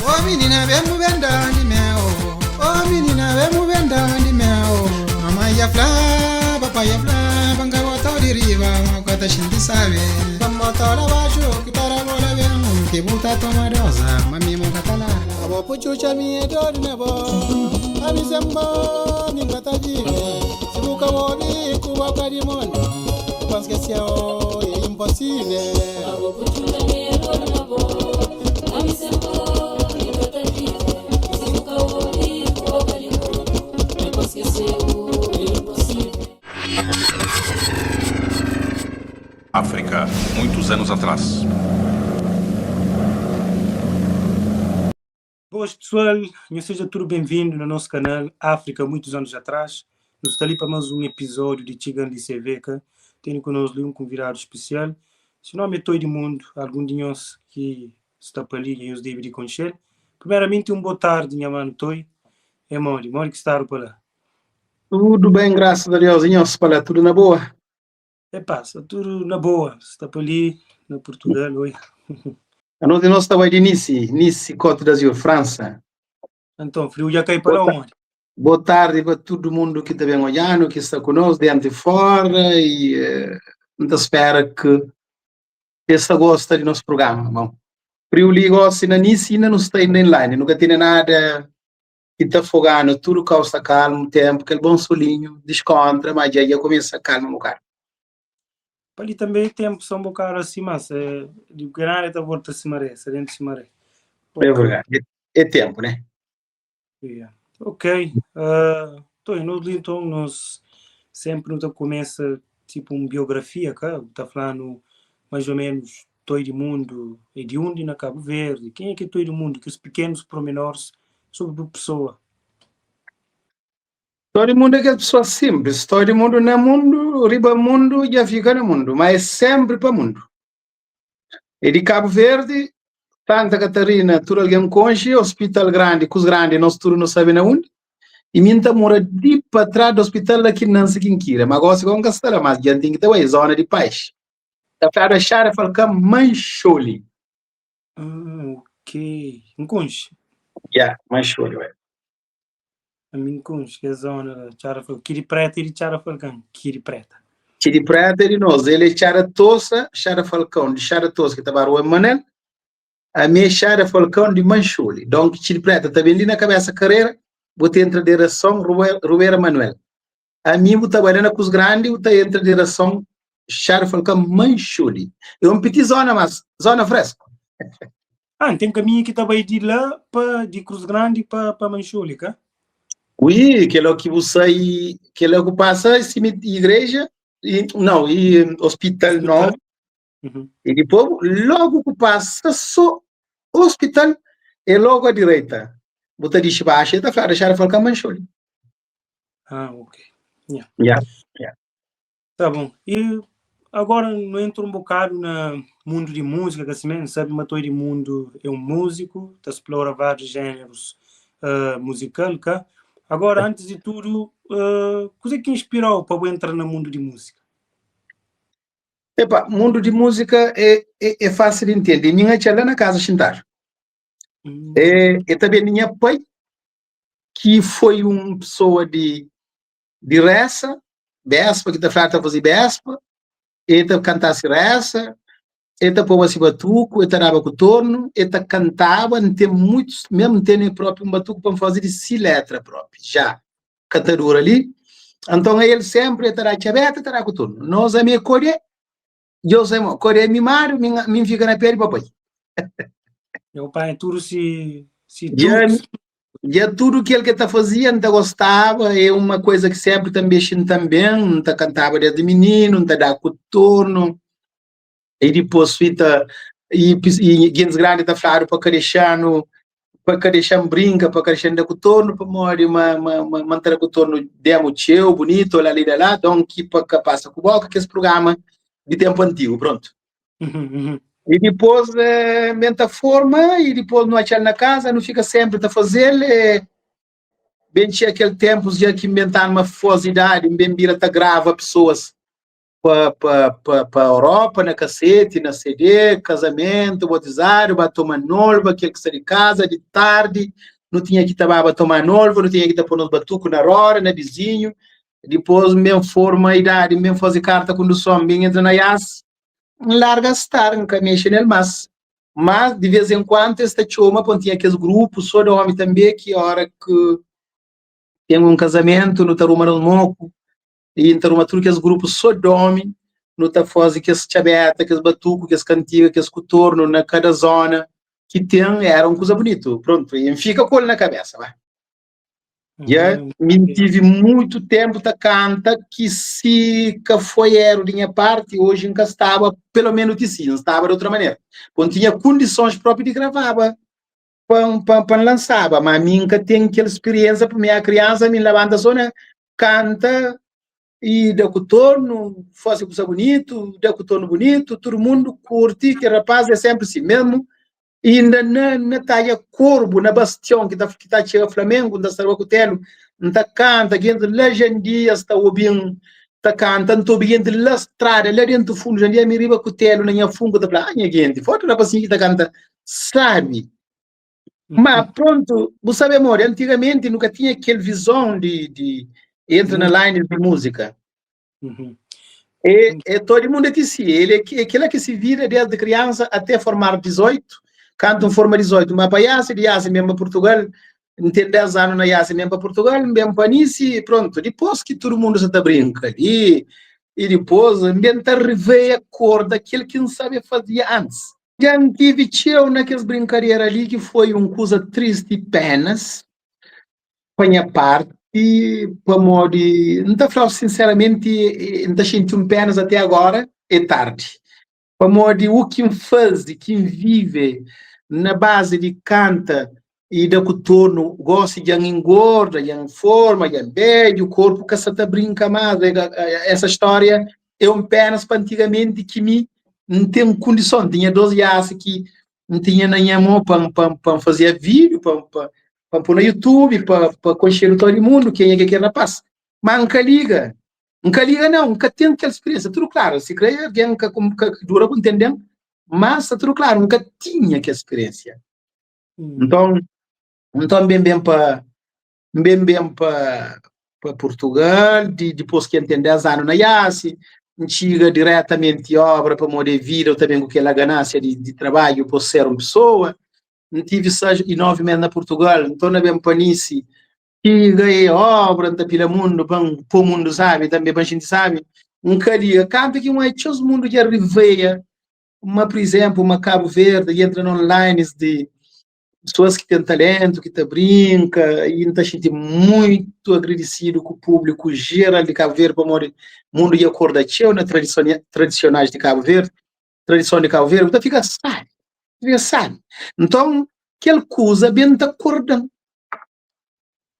Oh menina, vem movendo de mel. Oh menina, vem movendo de mel. Mamãe ya fla, papai ya fla, banga bota de riba, uma cota xinti sabe. Vamos botar lá baixo, que para bola vem, que buta toma rosa, mami mo catala. Abo puchucha mi edor nebo, ami sembo, mi gata vive. Se buca woli, kuba parimoni, parce que c'est impossible. Abo puchucha mi edor nebo, ami sembo. África, muitos anos atrás. Boas pessoal, seja tudo bem-vindo no nosso canal África, muitos anos atrás. Nós estamos ali para mais um episódio de Chigan de CVK. Tenho conosco um convidado especial. Seu nome é Toy Mundo, algum de nós que está para ali e os deve conhecer. Primeiramente, boa tarde, minha mano Toy. É Mori que está para lá. Tudo bem, graças a Deus, Inhos, para tudo na boa. É passa, tudo na boa. Está para ali, na Portugal, oi. A nós estamos de Nice, Côte d'Azur, França. Então, frio já cai para onde? Boa tarde para todo mundo que está bem olhando, que está conosco, dentro e fora, e muito espera que esta gosta do nosso programa. Bom, frio ligo se na Nice ainda não está indo online, nunca tem nada que está fogando, tudo causa calmo, tempo, aquele bom solinho, descontra, mas já começa a calma no carro. Ali também tempo são um bocado assim, mas de grande está volta se maré, se dentro se maré. É verdade, é tempo, né? Yeah. Ok. Então nós sempre não começa tipo uma biografia, cara? Tá falando mais ou menos Toy do Mundo e de onde na Cabo Verde. Quem é que é Toy do Mundo? Que os pequenos pormenores sobre a pessoa. Todo mundo é aquela pessoa simples. Todo mundo no mundo, riba mundo, já fica no mundo, mas é sempre para o mundo. E de Cabo Verde, Santa Catarina, tudo alguém conhece, hospital grande, com os grandes, nós tudo não sabemos onde. E minha mora de para trás do hospital aqui não sei quem queira, mas gosto de gastar, mas já tem que ter uma zona de paz. Da para achar, falca Mancholi. Ok. Não conheço. Já, Mancholi, ué. A mim conheço, que é a zona Chara Kiri Preta e Chara Falcão. Kiri Preta. Kiri Preta de nós, ele é Chara Tossa, Chara Falcão, de Chara Tossa, que estava o Manel, a minha Chara Falcão de Mancholi. Então, Kiri Preta, está bem ali na cabeça carreira, botei entre a direção Rubeira Manuel. A mim, eu trabalhando com os grandes, eu estou entre a direção Chara Falcão Mancholi. É uma pequena zona, mas zona fresca. Tem caminho que está de lá, de Cruz Grande para Mancholi, cá? Oui, que é o que você que é o que passa em cima de igreja e não, e hospital não. Uhum. E depois logo que passa só hospital e logo à direita. Bota de baixo da frente deixar falcar Mancholi. Ok. Yeah. Tá bom. E agora não entro um bocado no mundo de música, que assim, sabe, Toy de Mundo é um músico, explora vários gêneros musical, cá. Agora, antes de tudo, coisa que inspirou para entrar no mundo de música? Epa, mundo de música é fácil de entender. Minha tia lá na casa sentar. E também minha pai, que foi uma pessoa de raça, Bespa, que está falando fazer Bespa, ele cantasse raça, ele pôs batuco, ele dava com torno, ele cantava, tem muitos, mesmo tendo próprio um batuco para fazer de si letra própria, já, cantador ali. Então ele sempre estará chaveta, estará com torno. Nós a minha Coreia, eu sei, Coreia me maro, me fica na pele, papai. Meu pai, tudo se já tudo que ele está fazendo, gostava, é uma coisa que sempre está mexendo também, cantava desde menino, dá com torno. E depois fita e gente grande está falando para Carechano brinca, para Carechano da cotorno, para morrer manter cotorno demo teu bonito lá ali lá, então que para passa com boca que esse programa de tempo antigo, pronto. E depois menta forma e depois não achar na casa, não fica sempre a fazer bem tinha aquele tempo já que inventar uma fosidade, bem vira tá grava pessoas para Europa, na cacete, na CD, casamento, batizado, vai tomar noiva, aquele que sai de casa de tarde, não tinha que estar tomar noiva, não tinha que estar pôr nos batucos na hora, na vizinho, depois mesmo forma a idade, mesmo fazer carta condução, bem entra na IAS, larga estar, nunca mexe nele mas de vez em quando esta choma, tinha aqueles grupos, só de homem também, que a hora que tem um casamento, não está arrumando um moco, e então uma turca os grupos só dormem no tá fazendo que as chabeta, que as batuco, que as cantigas, que as cotorno na cada zona que tem era uma coisa bonito, pronto, e fica com ele na cabeça, vai. Me tive muito tempo da canta que se que foi era de minha parte hoje nunca estava pelo menos de si, não estava de outra maneira, quando tinha condições próprias de gravar para lançar, mas mim nunca tenho aquela experiência para minha criança, minha banda zona canta e deu com o torno, faz coisa bonito, deu com o torno bonito, todo mundo curte, que rapaz é sempre assim mesmo, e na taia corbo, na bastião, que tá chega Flamengo, da Sarva Cutelo, tá canta, que entre legendias, tá ouvindo, tá cantando, tô ouvindo lá estrada, lá dentro do fundo, já nem me riba Cutelo, na minha fungo, tá falando, ah, gente, foto da paciência que tá canta, sabe? Mas pronto, você sabe, amor, antigamente nunca tinha aquela visão de entra na line de música. Todo mundo é que se ele é aquele que se vira desde criança até formar 18, cantam forma 18, mas para IAS mesmo para Portugal, tem 10 anos na IAS mesmo para Portugal, mesmo para Nice, pronto, depois que todo mundo se tá brinca e depois inventa rever a cor daquele que não sabe fazer antes. Já tive tio naquelas brincadeiras ali que foi uma coisa triste apenas, para minha parte, para modo não está falando sinceramente, não está sentindo apenas até agora, é tarde. Para modo o que faz, quem vive na base de canta e da cotorno, gosta de engorda, de forma, de bebe, o corpo que se brinca mais. Essa história é apenas para antigamente que me não tem condição, tinha 12 anos que não tinha nem mão para fazer vídeo, para pôr no YouTube, para conhecer todo mundo, quem é que quer na paz. Mas nunca liga não, nunca tem aquela experiência, tudo claro, se crê alguém que dura para entender, mas tudo claro, nunca tinha aquela experiência. Então bem para Portugal, depois que entender 10 anos na IASI, chega diretamente obra para mover vida, eu também com aquela ganância de trabalho, por ser uma pessoa, não tive 9 meses na Portugal, então não é bem para Nice, chega obra, não pila mundo, para o mundo sabe, também para a gente sabe, carinho, canta que os mundo já riveia, por exemplo, uma Cabo Verde, e entra online de pessoas que têm talento, que brinca, e está sentindo muito agradecido com o público geral de Cabo Verde, para o mundo e acorda na tradicionais de Cabo Verde, tradição de Cabo Verde, então fica sabe. Então, aquela coisa bem está acordando.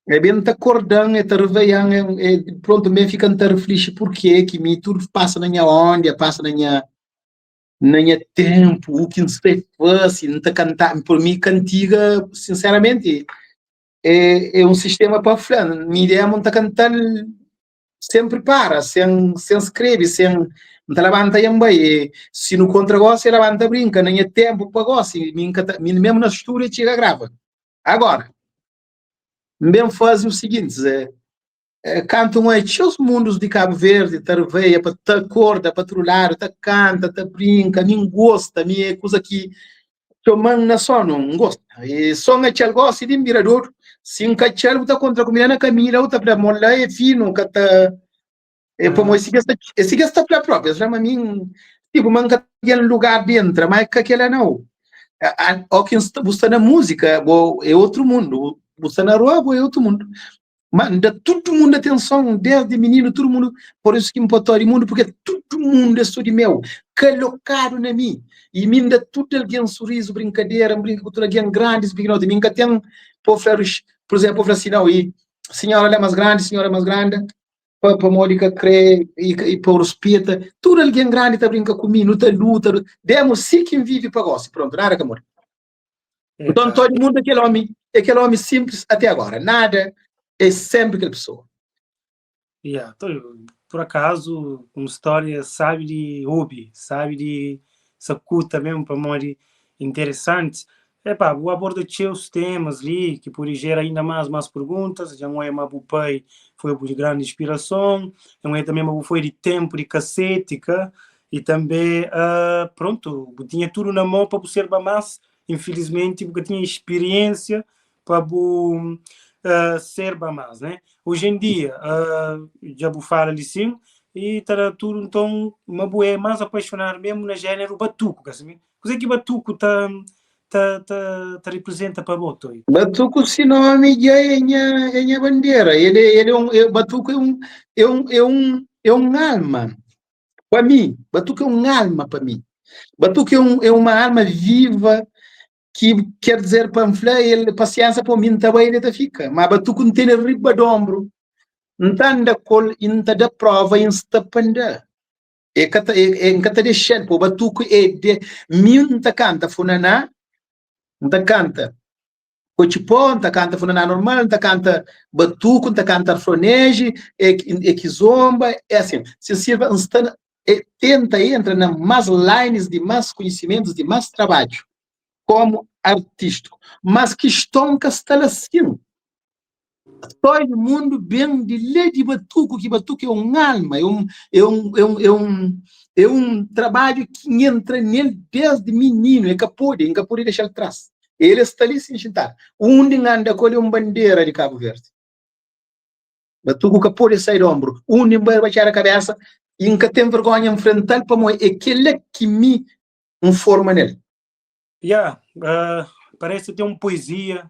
É bem está acordando, está reveiando, pronto, bem fica a refletir porque que me tudo passa na minha onda, passa na minha tempo, o que não se faz, não está cantando, por mim, cantiga, sinceramente, é um sistema para frente, minha ideia não está cantando sempre para, sem escrever, sem não levanta e bem, se no contra-gosto, levanta brinca, nem é tempo para gosto, mesmo na história chega a grava. Agora, bem faz o seguinte, cantam os mundos de Cabo Verde, tarveia, para te acorda, para trollar, te canta, te brinca, nem gosta, é coisa que eu mando só não gosta. E só é que gosta de mirador, se um cachorro está contra comida na camila, outra para molar é fino, que tá para esse que está para própria, já mim tipo manca tem lugar dentro, mas que aquela não. O que está na música é outro mundo, você na rua é outro mundo. Manda todo mundo atenção, desde menino, todo mundo, por isso que me botou em mundo, porque todo mundo é só de meu, colocado na mim, e me dá tudo alguém um sorriso, brincadeira, brinca com tudo alguém grande, pequeno, mim que tem, por exemplo, assim, não, e senhora é mais grande, para Mónica crê, e por espeta, tudo alguém grande tá brinca comigo, luta, demos sim quem vive para gosto, pronto, nada que amor. Então todo mundo é aquele homem simples até agora, nada, é sempre aquela pessoa. por acaso, uma história, sabe, de hobby, sabe, de sacuta mesmo, para morrer interessante. Epá, vou abordar os temas ali, que por gerar ainda mais perguntas, já não é uma pai foi de grande inspiração, não é também uma foi de tempo, de cacética, e também, pronto, tinha tudo na mão para ser mais, infelizmente, porque tinha experiência para ser mais, né? Hoje em dia, já vou falar ali sim, e está tudo, então, uma boa é mais apaixonar mesmo na gênero batuco, assim. Coisa que batuco representa para você? Batuco sinome é minha bandeira. Ele Batuco é um alma para mim. Batuco é um alma para mim. Batuco é uma alma viva que quer dizer panflé, ele paciência para mim também ele fica. Mas Batuco não tem riba de ombro. Não da col, não da prova, não está panda. Kata de shed, po Batuco é de mim tá canta funaná, tá canta. Cochipó, tá canta funaná normal, tá canta Batuco, tá canta fronege, kizomba, é assim. Se sirva tenta entra na mais lines de mais conhecimentos, de mais trabalho como artístico, mas que estão assim. Todo mundo bem de lei de Batuco, que Batuco é um alma, é um trabalho que entra nele desde menino, é capode deixar atrás. Ele está ali sem sentar. Onde anda com uma bandeira de Cabo Verde. Batuco capode sair do ombro. Onde vai baixar a cabeça e nunca tem vergonha enfrentar para mim. É aquele que me informa nele. Parece ter uma poesia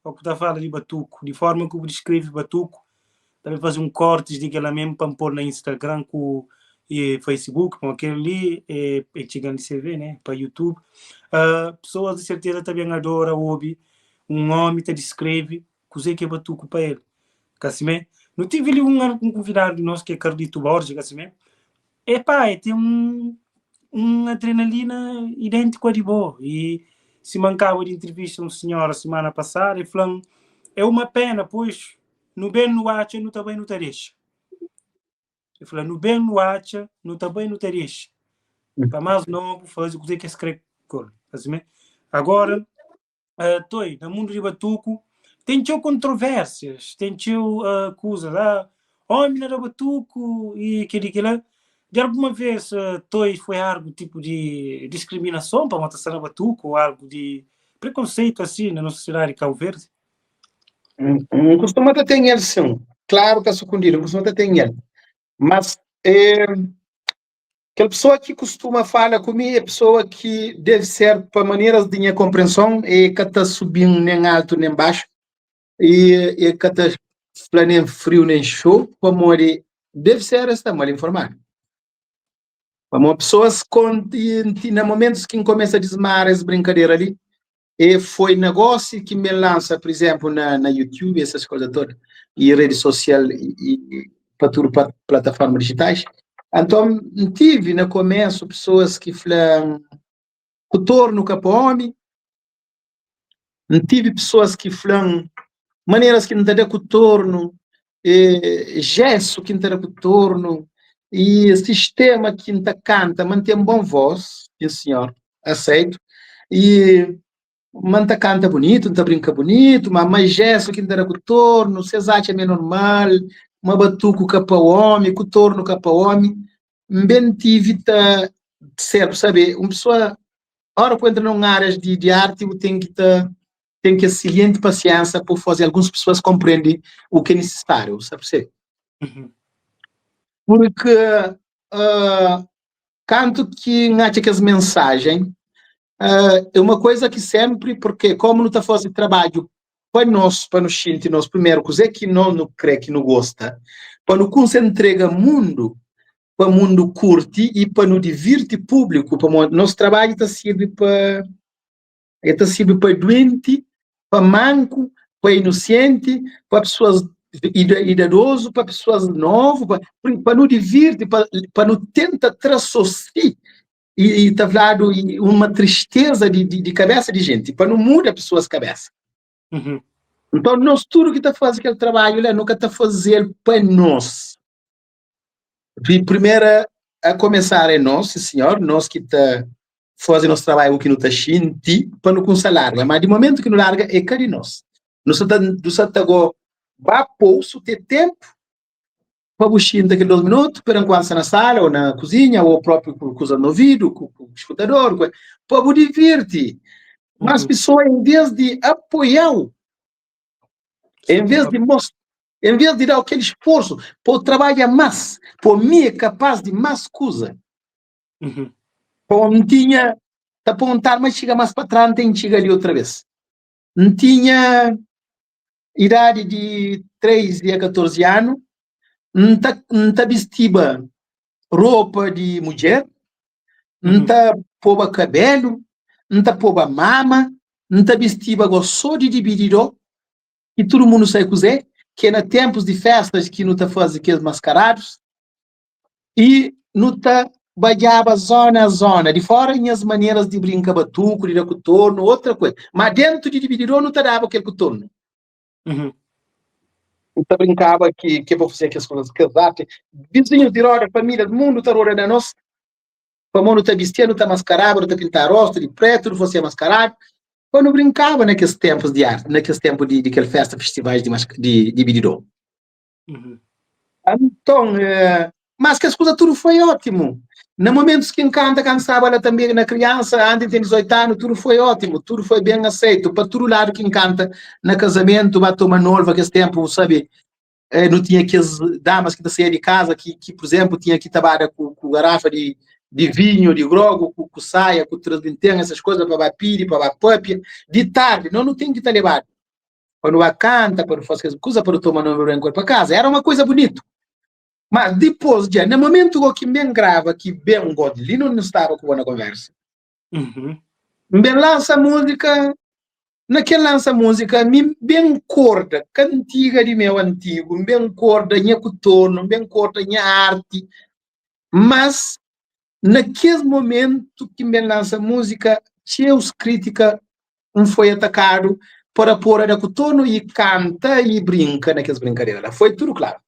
ao que está a falar de Batuco, de forma que descreve Batuco, também fazer um corte de aquela mesmo para pôr na Instagram e Facebook, com aquele ali, é chegando de CV, né, para YouTube. Pessoas de certeza também adoram o hobby, um homem te descreve, coisa que é Batuco para ele. Assim, não tive ali um convidado nosso que é Carlito Borges, assim, tem uma adrenalina idêntica a de boa, e se mancava de entrevista um senhor a semana passada e falando, é uma pena, pois no bem no acha, no também no tarefa. Eu falei, no bem no acha, no também no tarefa. Para mais novo, fazer o que é escrever. Assim, agora, estou no mundo de Batuco, tem controvérsias, tem coisas, homem era Batuco e aquilo. De alguma vez foi algo tipo de discriminação para uma taça na Batuco ou algo de preconceito assim na nossa sociedade de Cabo Verde? Não costuma ter ele, sim. Claro que é sucundido, não costuma ter ele. Mas aquela pessoa que costuma falar comigo é pessoa que deve ser, para maneiras de minha compreensão, é que está subindo nem alto nem baixo, e que está nem frio nem show, como ele deve ser, está mal informado. Como pessoas em momentos que começa a desmar essa brincadeira ali, e foi negócio que me lança, por exemplo, na YouTube, essas coisas todas, e rede social, e para tudo, para plataformas digitais. Então, tive no começo pessoas que falam o torno para homem, tive pessoas que falam maneiras que não tem com o torno, gesso que não tem com o torno, e sistema que não canta, mantém bom voz, sim senhor, aceito, e manta canta bonito, não brinca bonito, mas gesso que não tem com o torno, vocês acham é normal, uma batuco capa homem, com o torno capa homem, bem tive serve, sabe, uma pessoa, hora que entra em áreas de arte, tem que ter excelente paciência por fazer algumas pessoas compreendem o que é necessário, sabe? Porque canto que acha que as mensagens é uma coisa que sempre, porque como não está fazendo trabalho para nós, para nos sentir, nós primeiro, coisa que não crê que não gosta, para nos entrega mundo, para o mundo curte e para nos divertir público, para nosso trabalho está servindo para doente, para manco, para inocente, para pessoas idosas, para pessoas novas, para nos divertir, para nos tentar transociar e está falando uma tristeza de cabeça de gente, para não mudar pessoas cabeça. Então, nós tudo que está fazendo aquele trabalho, nunca está fazendo para nós. De primeira a começar é nós, senhor, nós que está fazendo nosso trabalho que não está xinti, para não começar larga, mas de momento que não larga é cá de nós. Nós está agora, vá pouso, ter tempo para buscar daqueles 2 minutos, para enquanto na sala, ou na cozinha, ou próprio com no ouvido, com o escutador, para você divertir. Mas pessoas, em vez de apoiar, em vez de dar aquele esforço, para trabalhar mais, para mim é capaz de mais coisa. Para não tinha, para apontar, mas chega mais para trás, não tem que chegar ali outra vez. Não tinha idade de 13 a 14 anos, não tá vestida roupa de mulher, não tá poba cabelo, não tá poba mama, não tá vestida só de dividido, e todo mundo sabe cozer, que na tempos de festas que não tá fazendo aqueles mascarados, e não tá baixava zona a zona, de fora em as maneiras de brincar batuco, de dar cotorno, outra coisa, mas dentro de dividido não tá dava aquele cotorno. Então brincava que para fazer aquelas coisas casadas, vizinhos de roda, família, do mundo está roda da nós, para mundo está vestindo, está mascarado, está pintar rosto de preto, não fosse mascarado, quando brincava naqueles tempos de arte, naqueles tempos de aquela festa, festivais de Bididó. Então, mas que as coisas tudo foi ótimo. No momentos que encanta, cansava ela também na criança, antes de 18 anos, tudo foi ótimo, tudo foi bem aceito. Para todo lado que encanta, no casamento, vai tomar noiva, que esse tempo, sabe, não tinha aquelas damas que saíam de casa, que por exemplo, tinha que trabalhar com garrafa de vinho, de grogo, com saia, com transvintena, essas coisas, para bapir, para papia, de tarde, não tem que estar levado. Quando vai canta, para fazer as coisas, para tomar noiva para casa, era uma coisa bonita. Mas depois, já, no momento que bem grava, que bem godly, não estava com uma conversa. Bem lança música, naquele lança música, bem corda, cantiga de meu antigo, bem corda, minha cotorno, bem corda, minha arte. Mas, naquele momento que bem lança música, seus crítica não foi atacado para pôr a cotorno e canta e brinca naquelas brincadeiras. Foi tudo claro.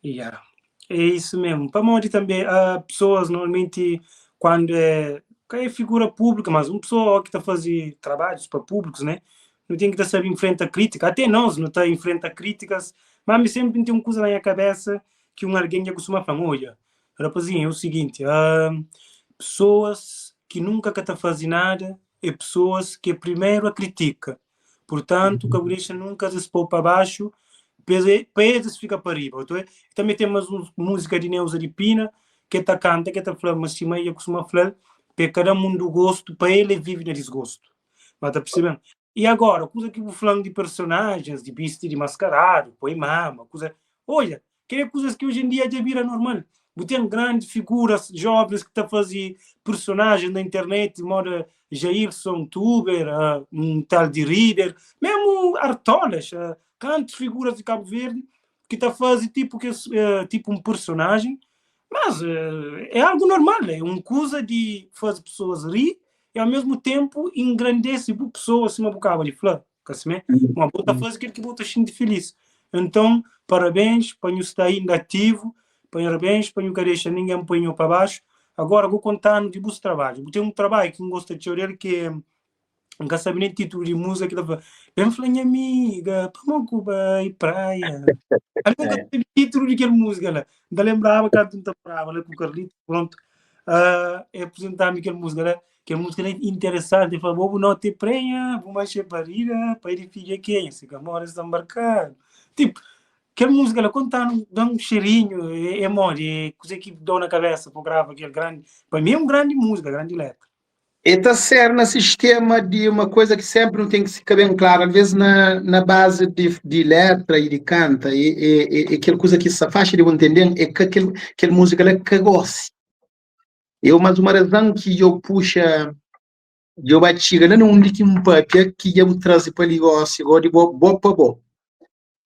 Yeah. É isso mesmo. Para morrer também, pessoas normalmente, quando é figura pública, mas uma pessoa que está a fazer trabalhos para públicos, né? Não tem que estar sempre em frente a crítica. Até nós não está em frente a críticas, mas sempre tem uma coisa na minha cabeça que alguém já costuma falar, olha, rapazinho, é o seguinte, pessoas que nunca estão a fazer nada é pessoas que primeiro a critica. Portanto, que a deixa nunca se pôr para baixo, pesos fica para riba. Também temos música de Neuza de Pina, que está canta, que está falando, mas se eu costuma falar, que cada mundo gosto, para ele vive no desgosto. Mas está percebendo? E agora, coisa que eu falando de personagens, de bicho de mascarado, põe mama, coisa. Olha, que é coisas que hoje em dia já vira normal. Tem grandes figuras jovens que estão a fazer personagens na internet, modo Jairson, Tuber, um tal de Reader, mesmo Artolas, tantas figuras de Cabo Verde que está a fazer tipo um personagem, mas é algo normal, é uma coisa de fazer pessoas rir e ao mesmo tempo engrandece para pessoas assim uma bocada de falar, uma boa fase que ele bota gente feliz. Então, parabéns para nós estar ainda ativo, parabéns para não deixar ninguém põe para baixo. Agora vou contar de bons trabalhos. Tem um trabalho que não gosto de chorar que nunca sabe nem título de música que dava. Bem falei, minha amiga, vamos Cuba e praia. Eu nunca teve título de aquela música lá. Ainda lembrava que eu estava lá com o Carlito, pronto. Apresentar-me aquela música lá. Que a música é interessante. Eu falei, vou não ter praia, vou mais cheparira, para ele filha quem? Se que amor está embarcado. Tipo, aquela música ela contando, dá um cheirinho, é mole, é coisa que dá na cabeça para gravar aquele grande. Para mim é uma grande música, grande letra. Está certo no sistema de uma coisa que sempre não tem que ficar bem claro, às vezes na base de letra e de canta, e aquela coisa que se faz de entender é que aquela música é que gosta. Eu, mas uma razão que eu puxa, eu vai chegar num único papel que eu trago para negócio, agora de boa para boa.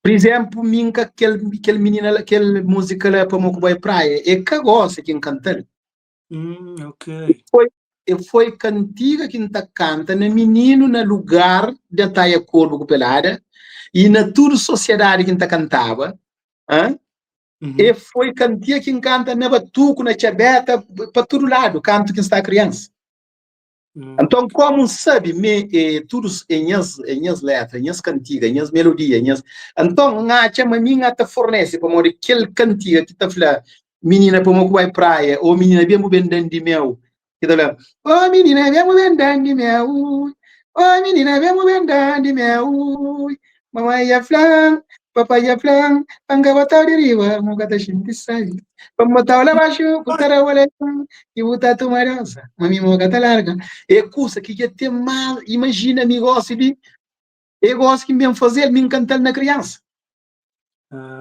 Por exemplo, minha aquele menino, aquela música lá para uma praia, é que gosta quem canta. Ok. Foi cantiga que está canta no menino no lugar de taia corpo com pelada e na toda sociedade que está cantava, E foi cantia que canta na batuco, na chabeta, para todo lado, canto que está criança. Então, como sabe, tudo em as letras, em as cantigas, em as melodias, então, a chama minha te fornece para morrer aquele cantiga que está falando, menina para uma vai praia, ou menina bem bem dentro de meu, que está falando, oh menina bem bem dentro de meu, oh menina bem bem dentro de meu, mamãe ia flan, papai ia flan, angava tal de riba, mogata shinti sai, pamata olha baixo, putara olha, e buta tu marança, mami mogata larga. É coisa que já tem mal, imagina, negócio de eu gosto que me fazer, me encantar na criança.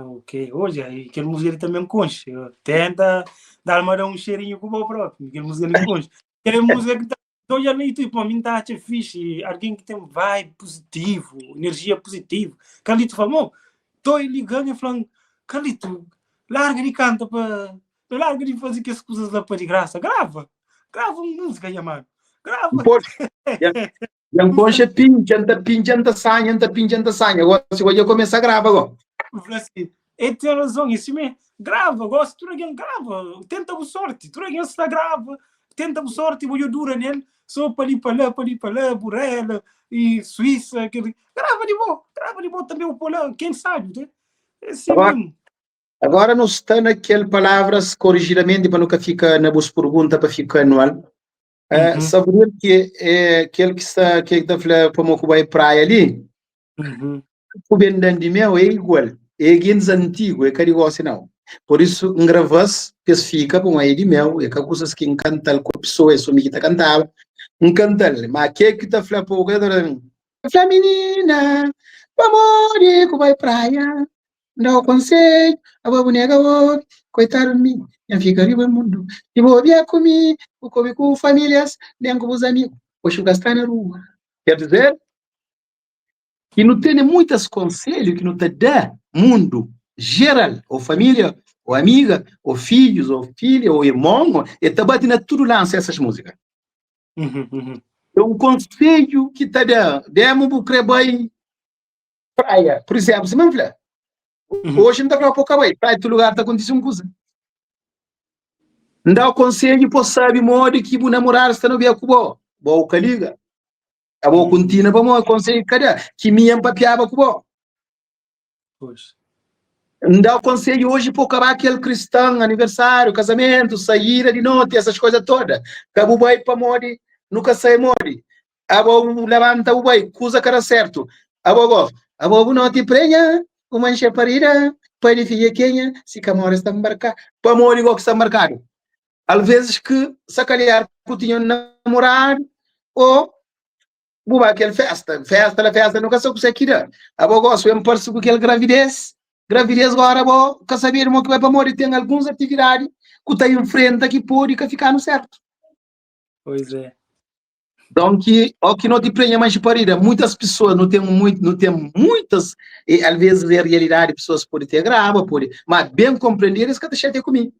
Ok. Hoje, aquele música ele também conche. Tenta dar um cheirinho com o próprio. Aquele música ele conche. Aquele música que estou já no YouTube, para mim está a fixe. Alguém que tem vibe positivo, energia positiva. Calito falou, estou ligando e falando, Calito, larga de canta para. Larga de fazer que as coisas lá para de graça. Grava. Grava uma música, mano. Grava. Yang concha pinchanta sanha. Agora, se eu começar a gravar agora. Assim, ele tem razão, isso mesmo. Grava, gosto, tu alguém grava, tenta a sorte, tu alguém está grava, tenta a sorte, vou eu dura nele, só para ali para lá, Burela e Suíça, aquele. Grava de boa também o Polão, quem sabe, né? É assim mesmo. Agora não está naquelas palavras corrigidamente para nunca ficar na boas pergunta para ficar anual. Saber que aquele que está falando para uma vai praia ali, o bem de meu é igual, é guindes antigo, é carioca não. Por isso, um gravas especifica para uma de meu, é que coisas que encanta com a pessoa, isso me que cantava, encanta, mas que está falando para o garoto, fala menina, vamos ir que vai praia. Não conselho, a bonega outro, coitado de mim, eu ficaria no mundo. E vou vir comigo, com famílias, nem com os amigos. Hoje o gastar na rua. Quer dizer, que não tem muitos conselhos que não te dá mundo geral, ou família, ou amiga, ou filhos, ou filha, ou irmão, e te bate na tudo lança essas músicas. É um conselho que te dá, demos para bem praia, por exemplo, se não falar. Hoje não está para pouca bem, para todo lugar está acontecendo coisa. Não dá o conselho para saber modo que o namorado está no beco bom, bom que liga. A boa contínua para o conselho cadê? Que me empapiava com bom. Não dá o conselho hoje para acabar aquele cristão, aniversário, casamento, saída de noite, essas coisas todas. Cabo bem para mori, nunca sai mori. A boa levanta o bem, coisa cara certo. A boa não te prenha, uma enxaparira, pai de filha quenha, se camora está embarcado. Para mori igual que está embarcado. Às vezes que sacanear que tinha namorado ou buba aquela festa nunca soube se aqui não. A boa gosto, eu me pareço com aquela gravidez agora, boa, que saber que vai para morrer, tem algumas atividades que está em frente aqui pode ficar no certo. Pois é. Então, o que não te prenha mais parida, muitas pessoas não tem muitas, e às vezes a realidade, pessoas podem ter grava, mas bem compreender isso que está chateado comigo.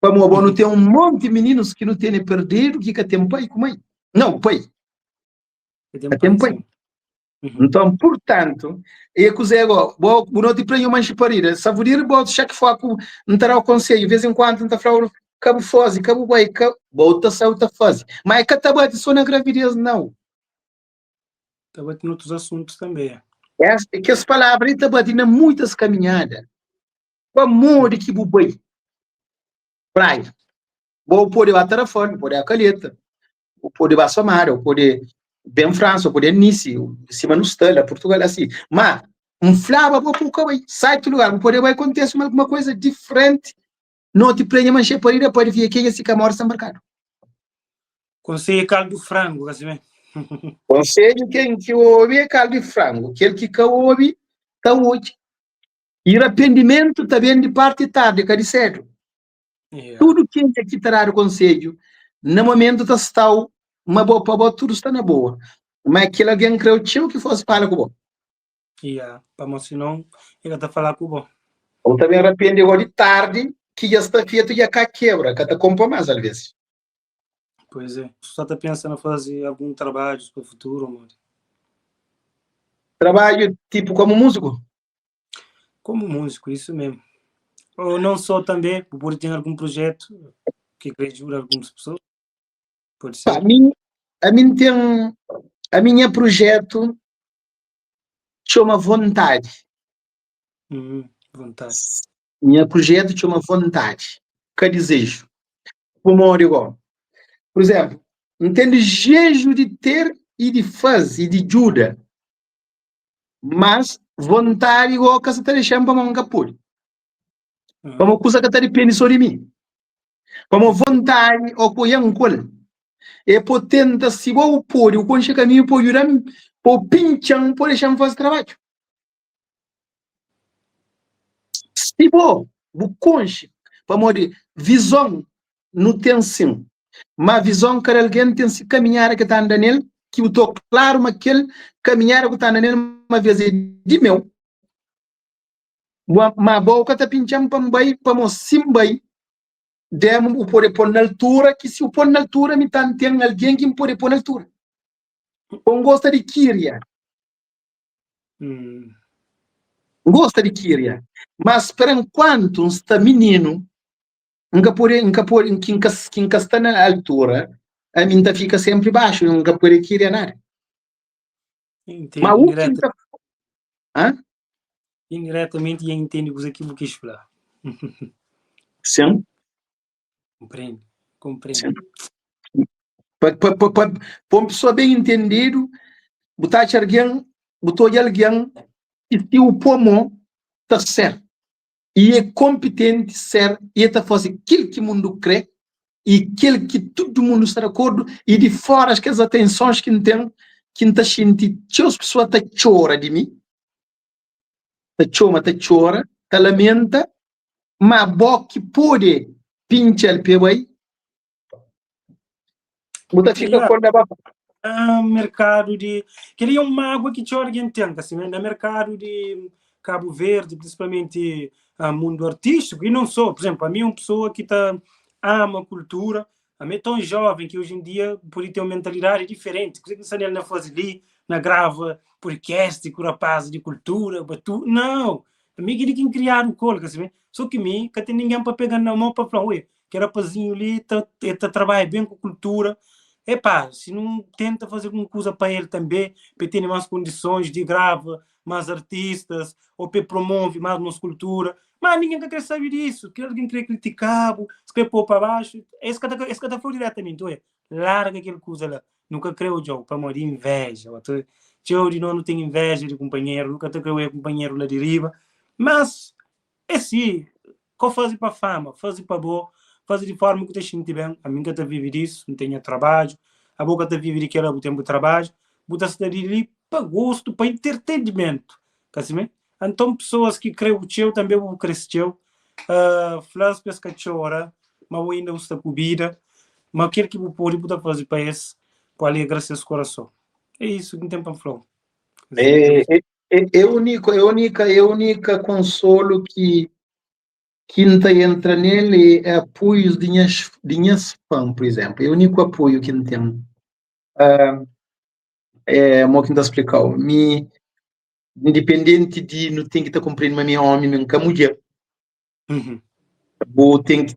Como o não tem um monte de meninos que não têm perdido, que tem pai com mãe. Não, pai. Tem pai. Então, portanto, é que o Zé, não te prenha mais parida, saborir, bota, já que foco, não terá o conselho, de vez em quando, não está falando, cabo foze, cabo pai, bota, salta foze. Mas é que está batendo só na gravidez, não. Está batendo outros assuntos também. É que as palavras estão batendo muitas caminhadas. O amor de que bubai. Praia. Vou poder bater a fome, poder a calheta, poder a somar, poder bem França, poder Nice, cima no Stella, Portugal, assim. Mas, flava, vou pouco, sai do lugar, poder vai acontecer alguma coisa diferente, não te prende mais para ir, pode vir aqui e esse camaro está marcado. Conselho caldo de frango, assim. Conselho que ouve é caldo de frango, aquele que ouve, está hoje. E arrependimento também de parte tarde, que de cedo. Tudo que é que terá o conselho, no momento está uma boa para boa, tudo está na boa. Mas aquele alguém creu que fosse para com o bom. Para mim, senão, ele está falando com o bom. Ou também arrepende agora de tarde, que já está feito e já cá quebra, que está compra mais às vezes. Pois é. Só está pensando em fazer algum trabalho para o futuro, amor? Trabalho tipo como músico? Como músico, isso mesmo. Ou não só também, por ter algum projeto que quer ajudar algumas pessoas? Pode Pá, ser. a mim tem, a minha projeto chama vontade. Vontade. Minha projeto chama vontade. Que desejo. Como digo, por exemplo, não tem desejo de ter e de fazer e de ajuda, mas vontade igual que você está deixando para manga pôr. Como coisa que está dependendo sobre mim. Como vontade ou coisa um coisa. É potente se vou pôr o conche caminho por ajudar por pinchar por deixar fazer trabalho. Se vou o conche para morrer visão não tem sim, mas visão que alguém tem se caminhar que está andando nele que eu estou claro mas aquele caminhar que está andando nele uma vez de meu mas boa que está pinchando para mbai para mo simbai demo o pode pôr na altura que se o pôr na altura me tá tem alguém que me pode pôr na altura com gosta de queria gosta de queria mas por enquanto está menino nunca pode quem está na altura a minha fica sempre baixo nunca pode querer nada mas o que está indiretamente entende o que eu quis falar. sim Compreendo. Para uma pessoa bem entendido botar alguém botou alguém e se o pomo está certo e é competente ser e está fazendo aquilo que o mundo crê e aquilo que todo mundo está de acordo e de fora as atenções que tem que está sentindo que as pessoas estão chora de mim está chora está lamenta mas bom que pode pinchar pelo aí muita fica com mercado de queria uma água que tinha alguém tem assim no mercado de Cabo Verde principalmente mundo artístico e não só por exemplo a mim uma pessoa que ama a cultura a mim é tão jovem que hoje em dia pode ter uma mentalidade diferente que você não faz ali na grava podcast com rapaz de cultura batu não a mim queria criar um colo assim só que mim que tem ninguém para pegar na mão para falar ué que rapazinho ali tá trabalha bem com cultura epá, se não tenta fazer alguma coisa para ele também, para ter mais condições de gravar mais artistas, ou para promover mais nossa cultura, mas ninguém quer saber disso, que alguém quer criticar, se quer pôr para baixo, esse que está falando diretamente, ué, larga aquela coisa lá, nunca creio o jogo, para morrer inveja, eu de não tenho inveja de companheiro, nunca te creio companheiro lá de riba, mas, é sim, que fazer para fama, fazer para boa, fazer de forma que te sente bem. A mim que te vive disso, não tenho trabalho. A boca te vive daquela o tempo de trabalho. Você está ali para gosto, para entretenimento. Assim, então, pessoas que creem o teu também vão crescer. Flores pescachora, mas ainda não está comida. Mas aquilo que pode fazer para esse, para alegrar seus corações. É isso que tem para falar. É única consolo que quinta entra nele é apoios de minhas fãs, por exemplo. É o único apoio que não tem. Como que explicar? Independente de não tem que estar cumprindo a minha homem, nunca mulher.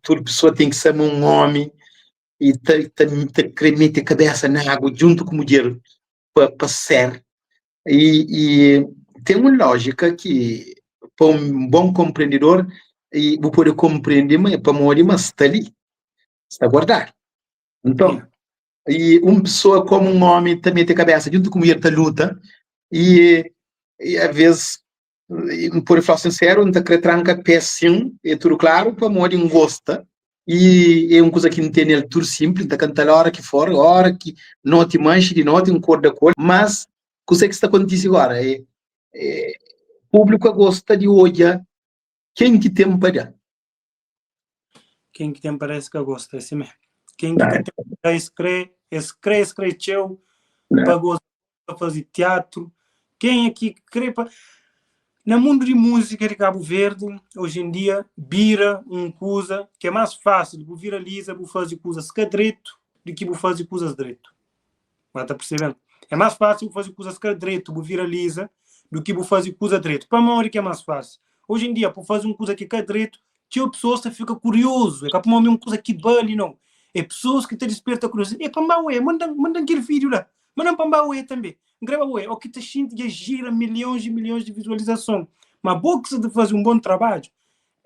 Toda pessoa tem que ser um homem e meter a cabeça na água junto com a mulher para ser. E tem uma lógica que, para um bom compreendedor, e vou poder compreender, mas para morrer, mas está ali, está guardado. Então, e uma pessoa como um homem também tem cabeça junto com a mulher da luta, e às vezes, por falar sincero, não está querendo trancar péssimo, é tudo claro, para morrer não gosta, e é uma coisa que não tem ele tudo simples, está cantando a hora que for, a hora que não te manche de noite, um cor da cor, mas o que está acontecendo agora? O público gosta de olhar quem que tem para dar. Quem que tem parece que gosta, é assim mesmo. Quem que tem para escreveu, para gostar de fazer teatro. Quem é que crê para... No mundo de música de Cabo Verde, hoje em dia, vira uma coisa que é mais fácil, de viraliza, de fazer coisas que é direito, do que fazer coisas direito. Mas está percebendo? É mais fácil fazer coisas que é direito, viraliza, do que fazer coisa direito. Para a maioria que é mais fácil. Hoje em dia, para fazer uma coisa que é direito, tinha pessoas que ficam curioso, é que uma coisa que vale, não. É pessoas que te despertam curiosidade. É para ué, mandam aquele vídeo lá. Mandam para ué também. Grava ué, o que te sente e gira milhões e milhões de visualização. Mas boxe de fazer um bom trabalho.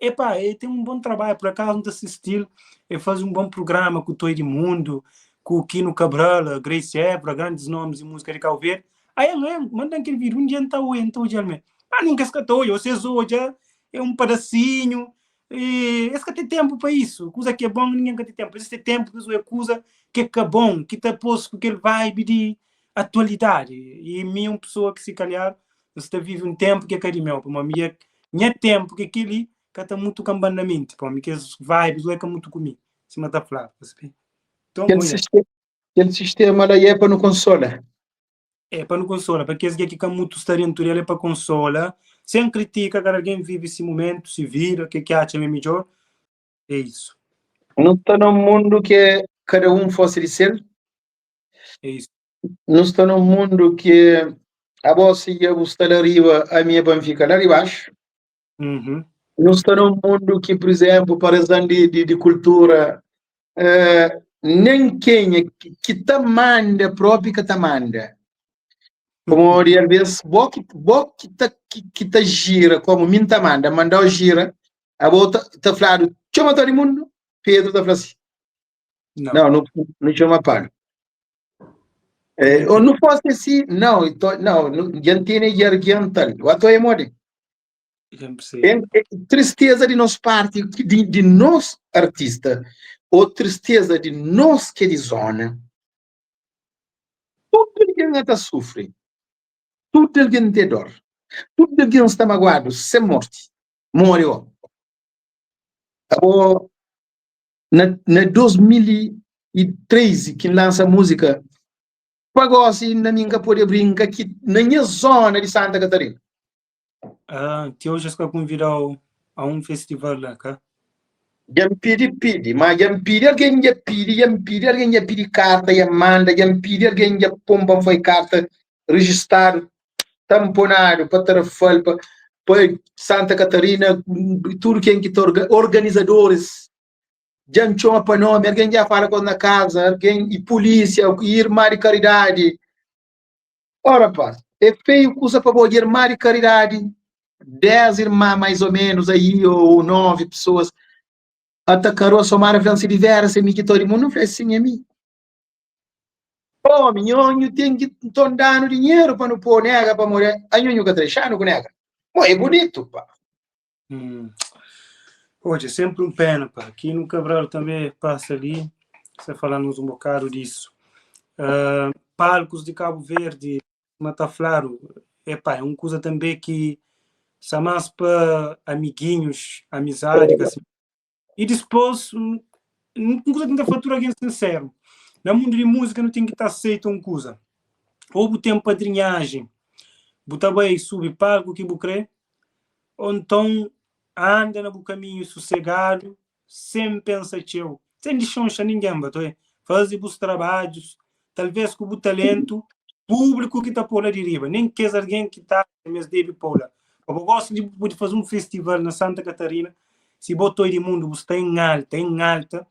Epá, tem um bom trabalho, por acaso não assistir, faz um bom programa com o Toy de Mundo, com o Kino Cabral, Grace Ebra, grandes nomes de música de Cabo Verde. Aí eu lembro, manda aquele vídeo, um dia então já me. Ah, nunca escatou, vocês hoje é um pedacinho, e esse que tem tempo para isso, coisa que é bom, ninguém tem tempo, esse tempo que é coisa que é bom, que está posto com aquele vibe de atualidade, e minha uma pessoa que se calhar, você vive um tempo que é carimão, para uma minha tempo que aquele que está muito cambanamente, para mim, que as vibes é que muito comigo, se mata falar, então, aquele sistema lá é para no console. É para no consola, porque esse aqui que muito talentoso é para consola, sem crítica, cara, alguém vive esse momento, se vira, que acha melhor, é isso. Não está num mundo que cada um fosse de ser. É isso. Não está num mundo que a vossa ia estar lá arriba, a minha vai ficar lá embaixo. Uhum. Não está num mundo que, por exemplo, para as de cultura, nem quem é que te manda, próprio que te manda. Como às vezes, que te gira, como mim te manda o gira, a volta te falando, chama todo mundo, Pedro te fala assim, não chama para. Ou não fosse assim, não, já tem garganta, o ato é moda. Tristeza de nós parte, de nós artista, ou tristeza de nós que de zona, tudo alguém está sofre, tudo alguém tem dor, tudo alguém está magoado, sem morte, morreu. Na 2013, que lança música, pagou assim, na minha poder brincar aqui, na minha zona de Santa Catarina. Que hoje está convidado a um festival lá, cá? Pedi, mas alguém pedi carta, manda, alguém pomba foi carta, registrado, tamponado, para Tarrafal, para Santa Catarina, tudo quem que organizadores, já chama para nome, alguém já fala com na casa, alguém, e polícia, e irmã de caridade. Ora, pá, é feio coisa para boa irmã de caridade, 10 irmãs mais ou menos aí, ou 9 pessoas, atacaram a somar a vencer diversa, e me que todo mundo fez assim a mim. Oh, minhonho, tem que estar dando dinheiro para não pôr nega para morrer. A nhonho que trechando com nega. Pô, é bonito, pá. Hoje é sempre um pena, pá. Aqui no Cabral também passa ali, você falando um bocado disso. Palcos de Cabo Verde, Mataflaro, pá, é uma coisa também que se mais para amiguinhos, amizade, assim. E depois, uma coisa que não fatura alguém sincero. No mundo de música não tem que estar aceito uma coisa. Ou tem padrinhagem, botar bem, sube palco que crê, ou então anda no caminho sossegado, sem pensativo, sem deixar ninguém, fazer os trabalhos, talvez com o talento, público que está por lá de riba, nem quer alguém que está, mas deve por lá. Eu gosto de fazer um festival na Santa Catarina, se botou de mundo, você está em alta,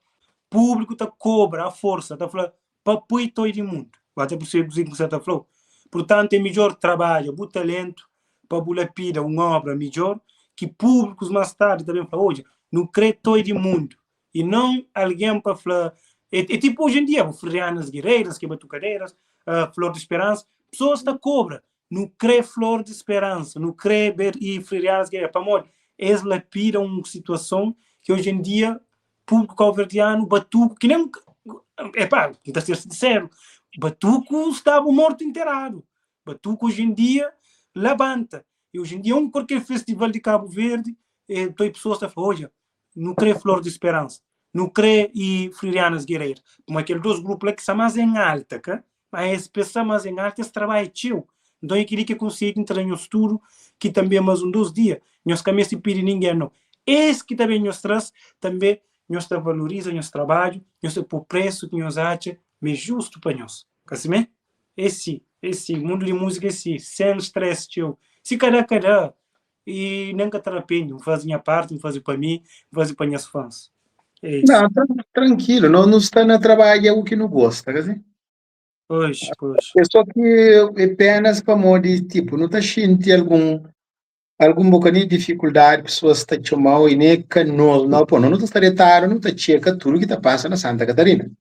público está cobra a força, está falando, para apoiar todo de mundo, até por ser que você está falando. Portanto, é melhor trabalho, o talento, para a pida uma obra melhor, que públicos mais tarde também falam, hoje, não crê todo de mundo, e não alguém para falar, é tipo hoje em dia, o Florianas Guerreiras, que batucadeiras, Flor de Esperança, pessoas da cobra, não crê Flor de Esperança, não crê e Florianas Guerreiras, para morrer, eles lapidam uma situação que hoje em dia, público calverdiano, batuco, que nem, pá, está a ser sincero, batuco estava morto enterrado, batuco hoje em dia, levanta, e hoje em dia, qualquer festival de Cabo Verde, tem pessoas que falam, hoje, não crê Flor de Esperança, não crê e Florianas Guerreiras, como aqueles dois grupos lá que são mais em alta, que? Mas pessoas mais em alta, esse trabalho é tio. Então, eu queria que consiga entrar no futuro, que também é mais 2 dias, nós caminhamos sem pedir ninguém, não. Esse que também nos traz, também nós valoriza nosso trabalho, nós por preço que nós achamos, mas justo para nós. Assim, esse mundo de música, sem estresse, tio. Se cada, e nunca te arrependo, faz minha parte, faz para mim, faz para minhas fãs. É isso. Não, tranquilo, não está na trabalho o que não gosta, quer dizer? Pois. É só que apenas para modo tipo, não está sentindo algum bocadinho de dificuldade, pessoas estão chamando e nem que não, pô, não está retado, não está checa tudo que está passando na Santa Catarina.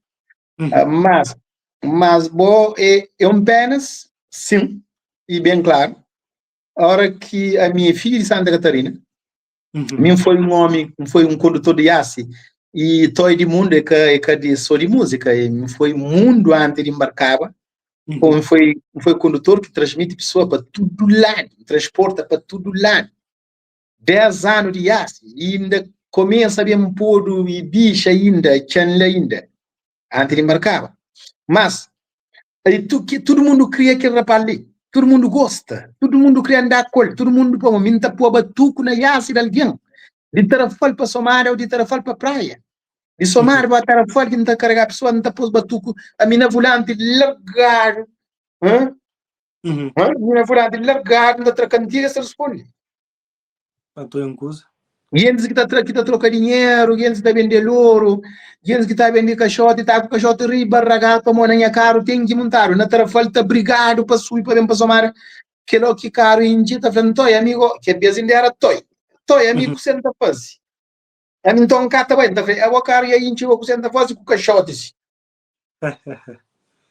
Mas bom, é um apenas, sim, e bem claro, a hora que a minha filha de Santa Catarina, mim foi um homem, foi um condutor de aço, e todo de mundo é que de só de música, e foi mundo antes de embarcava, foi condutor que transmite pessoa para todo lado, transporta para todo lado. 10 anos de aço, e ainda começa a ver um pouco e bicha ainda, chanla ainda, antes de embarcava. Mas todo mundo queria aquele rapaz ali. Todo mundo gosta. Todo mundo queria andar com ele. Todo mundo pô, minta pô batuco na yasi de alguém. De tarafal para somar ou de tarafal para praia. De somar para tarafal que não está carregar a pessoa, não está pôs batuco. A mina volante largar. A mina volante largar, não está trocando dinheiro, se responde. Estou em coisa. Gente que está trocando dinheiro, gente que está vendendo ouro, gente que está vendendo caixote, está com caixote riba, ragado, para montar caro, tem que montar. Na tarafal está brigado para subir para somar. Que lo que caro em dia tá falando, toi, amigo, que bezin era toi. Toi, amigo, senta faz. A mim então cata bem, tá falando, eu caro e aí o senta faz com caixotes.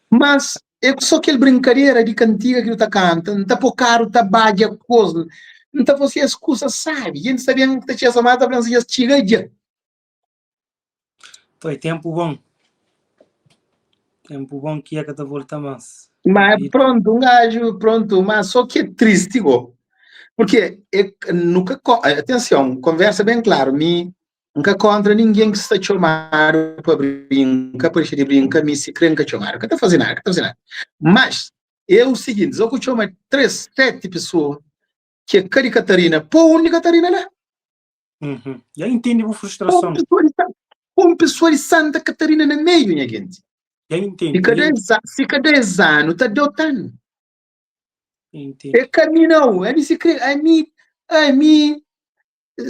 Mas é só aquele brincadeira de cantiga que tu tá cantando, tá por caro, tá badia coisa. Não tá você excusa, sabe? Gente sabia que tá tinha somado, tá falando assim, tiradinha. Toi, tempo bom. Tempo bom que é que tá volta mais. Mas pronto, um gajo, pronto, mas só que é triste, go. Porque nunca, atenção, conversa bem claro, nunca contra ninguém que se está chamando para brincar, para de brincar, me se crê que chamar, que está fazendo nada, que está fazendo nada. Mas, é o seguinte, eu que chamo 3, 7 pessoas, que é Cari Catarina, pô, onde Catarina lá? Já entende a frustração. Uma pessoa de Santa Catarina no meio, minha gente. Já entende. Fica 10 anos, está dotando. Entende. É caminhão, é se crê, a mim,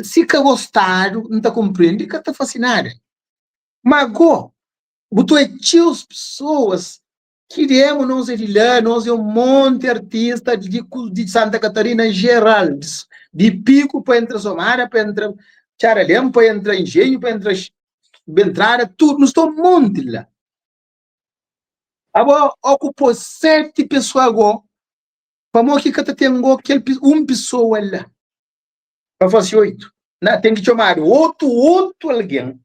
se que gostado, não está compreendendo, que está fascinado. Mas, botou as pessoas que queremos nós lá, nós é um monte de artistas de Santa Catarina em geral, de Pico para entrar Somara, para entrar Charalhão, para entrar Engenho, para entrar Bentrada, tudo, nós estamos um monte lá. Agora, ocupou 7 pessoas agora, para mostrar que tem uma pessoa lá. Para fazer 8. Tem que chamar outro alguém.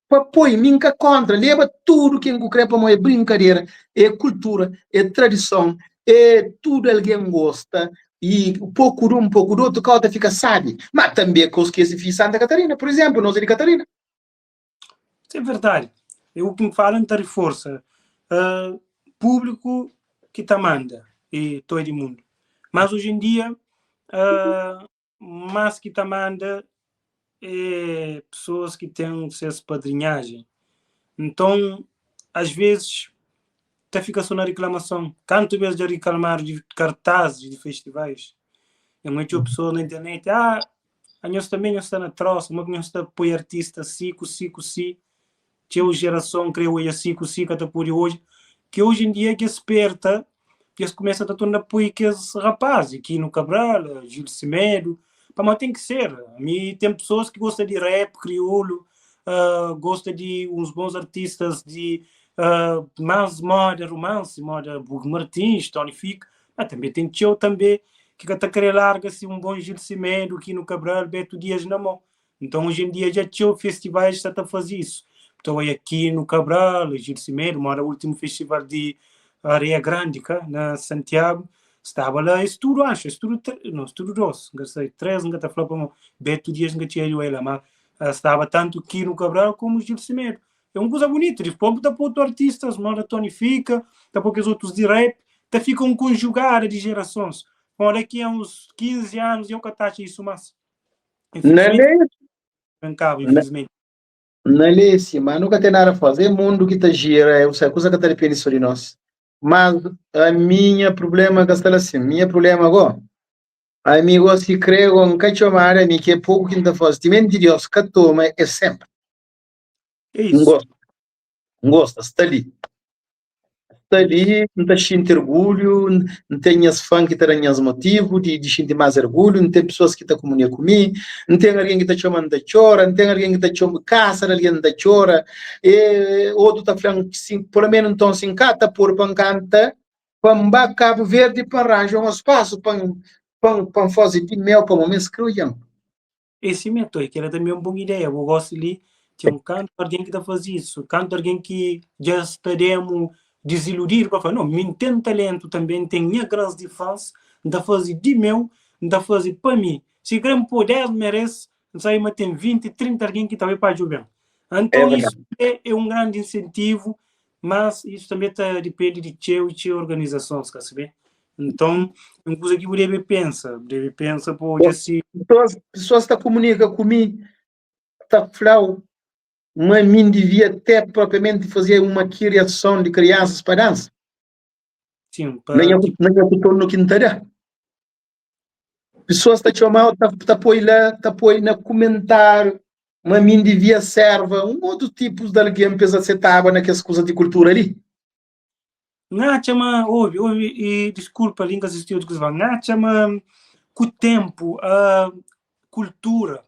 Para pôr minha contra, leva tudo que eu quero para é brincadeira, é cultura, é tradição, é tudo alguém gosta. E um pouco de outro, cada fica sabe. Mas também com os que se fez Santa Catarina, por exemplo, nós é de Catarina. Isso é verdade. O que me falam está reforça. Público que te manda e todo mundo. Mas hoje em dia, mais que te manda é pessoas que têm acesso à padrinhagem. Então, às vezes, até fica só na reclamação. Quanto vezes de reclamar de cartazes de festivais? É muita pessoa na internet. A nós também não está na troça, mas não está apoio artista, cico. Tinha geração, creio eu, cico, até por hoje. Que hoje em dia que esperta, que se começa a tornar apoio que esse rapaz, aqui no Cabral, Gil Semedo. Mas tem que ser. A mim tem pessoas que gostam de rap, crioulo, gostam de uns bons artistas de mais moda, romance, moda Hugo Martins, Tony Fico. Mas também tem tio também que está querendo largar-se um bom Gil Semedo aqui no Cabral, Beto Dias na mão. Então hoje em dia já tio festivais está a fazer isso. Então aqui no Cabral, Gil Semedo, mora o último festival de Areia Grande, cá, na Santiago. Estava lá, estudo 2, não sei, 3, não está falando para Beto Dias, não tinha ido lá, mas estava tanto aqui no Cabral como o Gil Semedo. É uma coisa bonita, depois está para outros artistas, mora Tony Fica, está para os outros de rap, está ficam conjugadas de gerações. Bom, daqui a uns 15 anos eu que taxa isso, mas infelizmente, infelizmente. Não é isso, mas nunca tem nada a fazer, o mundo que está gira, é a coisa que está dependendo sobre nós. Mas a minha problema é que está assim, minha problema agora, Amigo, se creo en cachomara, mi que pouco quinta faz, timenti Dios que toma é sempre. É isso. Gosta, está ali. Está ali, não está sentindo orgulho, não tem as fãs que terem os motivos de sentir mais orgulho, não tem pessoas que estão comunicando comigo, não tem alguém que está chamando da chora, não tem alguém que está chamando caça, alguém da chora, e outro está falando que pelo menos então se encata por pancanta, para Cabo Verde, para arranjar um espaço, para fazer de mel, para me escrever. Esse método, que era também uma boa ideia. Eu gosto ali, tinha um canto alguém que está fazendo isso, canto alguém que já estaremos desiludir para falar, não, me tem talento também, tem minha grande fãs, não fazer de meu, não fazer para mim. Se queremos pôr 10 merece, não sei, mas tem 20, 30 alguém que também pode jogar. Então isso é um grande incentivo, mas isso também depende de teu organização, quer saber? Então, uma coisa que deve pensar, pô, já se... Pessoas que comunicam comigo, está falando, mas mim devia até propriamente fazer uma criação de crianças para dança. Sim, Nem eu estou no quintal. Pessoas estão chamando, está apoiando na comentário, mas mim devia serva outro tipo de alguém pensa se estava naquelas coisas de cultura ali. Não, chama, ouve, e desculpa, língua assistiu, não, chama, com o tempo, a cultura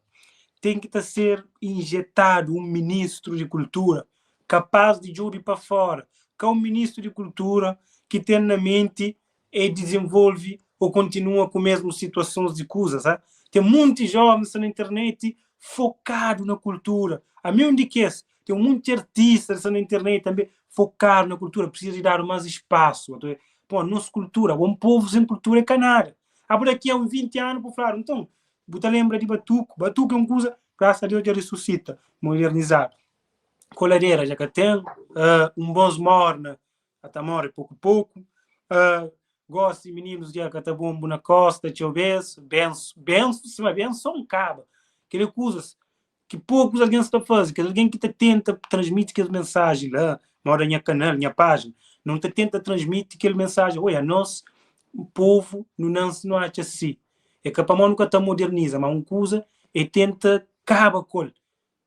tem que ser injetado um ministro de cultura capaz de jogar para fora, que é um ministro de cultura que tem na mente e desenvolve ou continua com as mesmas situações de coisas. Sabe? Tem muitos jovens na internet focados na cultura. A mim onde que é? Tem muitos artistas na internet também focados na cultura. Precisa de dar mais espaço. Pô, nossa cultura, um povo sem cultura é canário. Por daqui a uns 20 anos, por falar, então, você lembra de Batuco? Batuco é uma coisa, graças a Deus, já ressuscita, modernizado. Coladeira, já que tem um bons morna, até morre pouco a pouco. Gosto de meninos de Acatabumbo na costa, te obeso, benço, se vai benço, só um cabo. Aquele coisas que poucos alguém está fazendo, que alguém que tenta transmitir aquela mensagem lá, mora na minha canal, minha página, não te tenta transmitir aquela mensagem, olha, nós, o povo, não acha assim. É que para nunca está moderniza, mas uma coisa e tenta acaba com ele.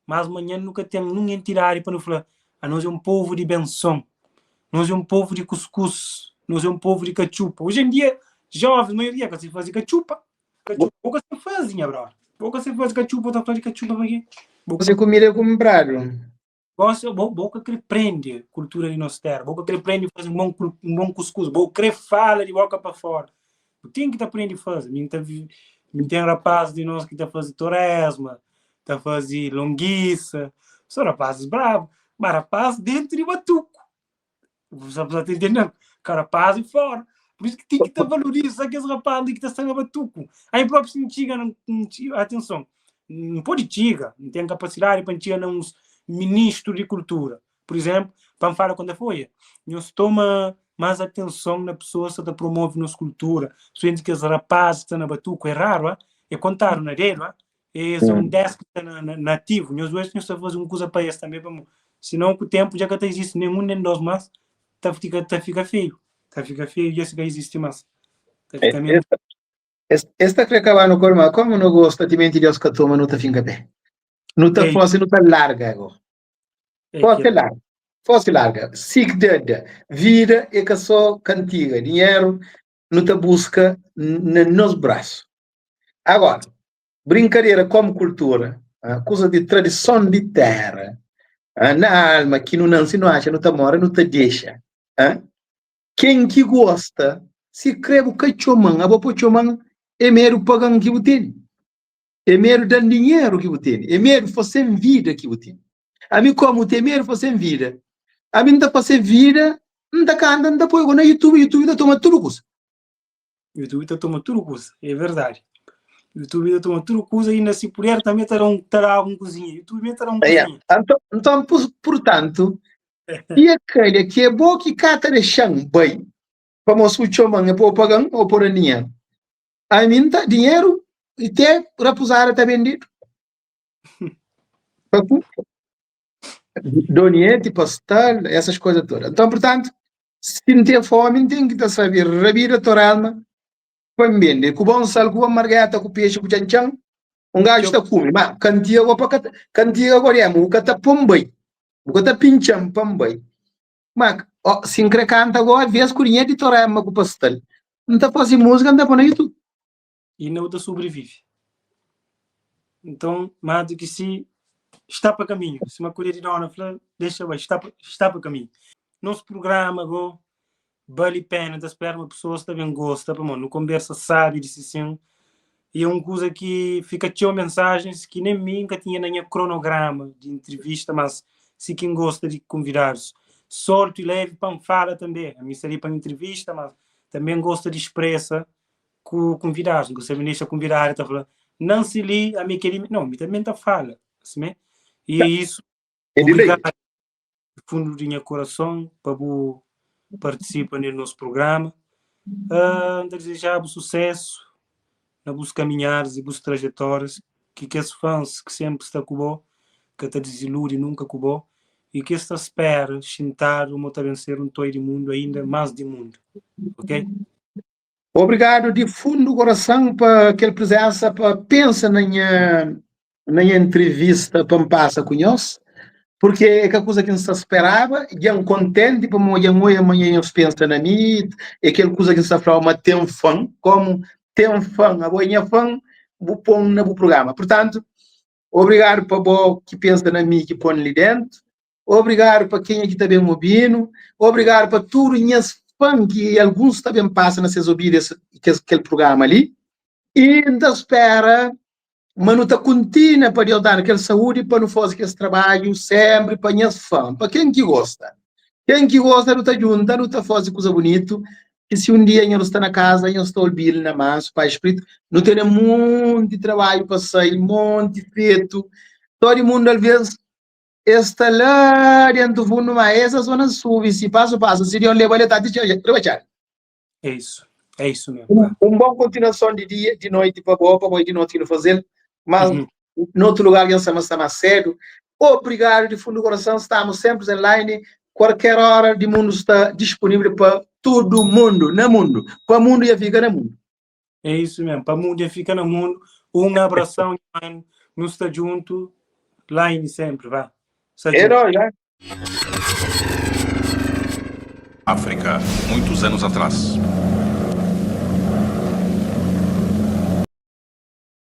Mas amanhã nunca tem ninguém tirar para não falar, nós é um povo de benção, nós é um povo de cuscuz, nós é um povo de cachupa. Hoje em dia, jovens, a maioria que se faz cachupa, pouca se faz, bro. Pouca se faz cachupa, tá falando de cachupa aqui. Você comida comprado. Boca que prende cultura de nossa terra, boca que prende fazer um bom cuscuz, boca que fala de boca para fora. Tem que aprender a fazer. Tem rapazes de nós que está fazendo torresma, está fazendo longuiça, são rapazes bravos, mas rapazes dentro de Batuco. Você está entendendo? Rapazes e fora. Por isso que tem que valorizar aqueles rapazes que estão sendo a Batuco. Aí próprio se tiga, atenção, não pode tiga, não tem capacidade para tiga uns ministros de cultura. Por exemplo, para falar quando foi, nós toma mais atenção na pessoa que promove nossa cultura. Sendo que os rapazes que estão na Batuco é raro, é contar na dele, é um 10 que está nativo. Nós dois temos que fazer uma coisa para isso também, senão com o tempo já que não existe nenhum nem dois mais, fica feio. Fica feio e esse que existe mais. Esta que acaba no corma, como não gosta de mentir aos que toma, não está finca bem. Não está fácil, não está larga agora. Fosse larga. Sig dada. Vida é que só cantiga. Dinheiro não te busca nos braços. Agora, brincadeira como cultura, coisa de tradição de terra, na alma que não se não acha, não te mora, não te deixa. Quem que gosta, se creve o cachomão, a boa chomão, é mero pagando que você tem. É mero dando dinheiro que você tem. É mero fazendo vida que você tem. A mim, como tem mero fazendo vida, a mim está fazendo vida, não está cantando, não está põe no YouTube está tomando tudo coisa. YouTube está tomando tudo coisa, é verdade. YouTube está tomando tudo coisa e se puder também terá um cozinha. YouTube terá um cozinha. Então, portanto, e aquele que é bom que cata de chão, bem, para mostrar o chomão, é para pagar ou para dinheiro. A mim está dinheiro e até repousar está vendido. Doniete, pastel, essas coisas todas. Então, portanto, se não tem fome, tem que saber, revira a tua alma, Pambende, com bom sal, com margata, com peixe, com tchan gajo está come, mas cantiga agora é o que está pombai, o que está pincham pombai. Mas se canta agora, vês curinha de torama com pastel. Não está fazendo música, não está para YouTube. E não está sobrevive. Então, mais do que se está para caminho. Se uma colher de dona deixa vai, está para caminho. Nosso programa agora vale a pena de esperar uma pessoa que também gosta, para não conversa sabe de assim. E é uma coisa que fica tinha mensagens que nem mim que tinha nem cronograma de entrevista, mas se quem gosta de convidar-se, sorte e leve para fala também. A mim seria para entrevista, mas também gosta de expressa com convidar-se. Você me deixa convidar, está falando, não se li, a mim queria, não, me também está fala, assim, e é isso. Obrigado do fundo do meu coração para participar no nosso programa. Desejar sucesso na busca caminhares e busca trajetórias, que esses fãs que sempre está com o que está desilude nunca com o e que esta espera sentar uma vencer um toy de mundo ainda mais de mundo, ok? Obrigado de fundo do coração para aquela presença, para pensa na entrevista para passa com nós, porque é a coisa que não se esperava, e é um contente para amanhã pensa na mim, é aquela coisa que se fala, mas tem um fã, como tem um fã, a boinha fã, vou pôr no programa. Portanto, obrigado para o que pensa na mim, que põe ali dentro, obrigado para quem aqui também ouvindo, obrigado para todos os fãs que alguns também passam a ser ouvir aquele programa ali, e ainda espera, mas não está contínua para eu dar aquela saúde para não fazer esse trabalho sempre para os fãs, para quem que gosta. Quem que gosta não está junto, não está fazendo coisa bonita, que se um dia eu está na casa, eu estou ouvindo na mão, Pai Espírito, não tem um monte de trabalho para sair, um monte de feito. Todo mundo, às vezes, está lá dentro do fundo, mas essas zonas subem, se passo a passo, se não levar ele, está de trabalhar. É isso mesmo. Uma boa continuação de dia, de noite, para de noite que fazer, mas em outro lugar, eu estamos mais cedo. Obrigado de fundo do coração, estamos sempre online. Qualquer hora do mundo está disponível para todo mundo, no mundo. Para o mundo e fica no mundo. É isso mesmo, para o mundo e fica no mundo. Um abração, não está junto, lá e sempre, vá. Já. África, muitos anos atrás.